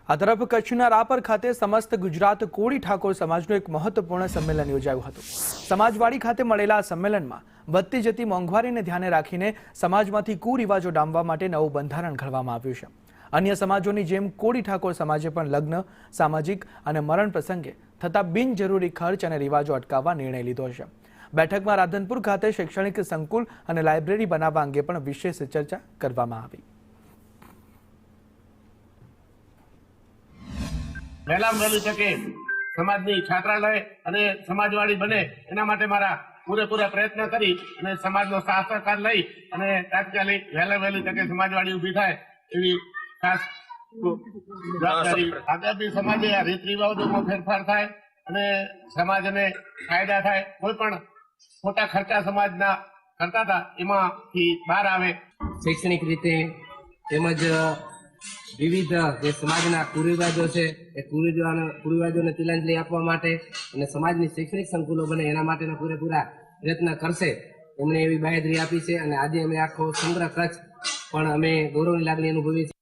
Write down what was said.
આ તરફ કચ્છના રાપર ખાતે સમસ્ત ગુજરાત કોળી ઠાકોર સમાજનું એક મહત્વપૂર્ણ સંમેલન યોજાયું હતું। સમાજવાડી ખાતે મળેલા આ સંમેલનમાં વધતી જતી મોંઘવારીને ધ્યાને રાખીને સમાજમાંથી કુરિવાજો ડામવા માટે નવું બંધારણ ઘડવામાં આવ્યું છે। અન્ય સમાજોની જેમ કોળી ઠાકોર સમાજે પણ લગ્ન, સામાજિક અને મરણ પ્રસંગે થતા બિનજરૂરી ખર્ચ અને રિવાજો અટકાવવા નિર્ણય લીધો છે। બેઠકમાં રાધનપુર ખાતે શૈક્ષણિક સંકુલ અને લાઇબ્રેરી બનાવવા અંગે પણ વિશેષ ચર્ચા કરવામાં આવી। વહેલામાં વહેલી તકે સમાજની છાત્રાલય અને સમાજવાડી બને એના માટે મારા પૂરેપૂરા પ્રયત્ન કરી અને સમાજનો સાથ સહકાર લઈ અને તાત્કાલિક વહેલી તકે સમાજવાડી ઊભી થાય એવી ખાસ જવાબદારી આગામી સમાજે આ રીત રિવાજોમાં ફેરફાર થાય અને સમાજને ફાયદા થાય, કોઈ પણ ખોટા ખર્ચા સમાજના કરતા હતા એમાંથી બહાર આવે। શૈક્ષણિક રીતે તેમજ વિવિધ જે સમાજના કુરિવાજો છે એ કુરિવાજોને તિલાંજલિ આપવા માટે અને સમાજની શૈક્ષણિક સંકુલો બને એના માટેના પૂરેપૂરા પ્રયત્ન કરશે એમણે એવી બાહેધરી આપી છે। અને આજે અમે આખો સમગ્ર કચ્છ પણ અમે ગૌરવની લાગણી અનુભવી છે।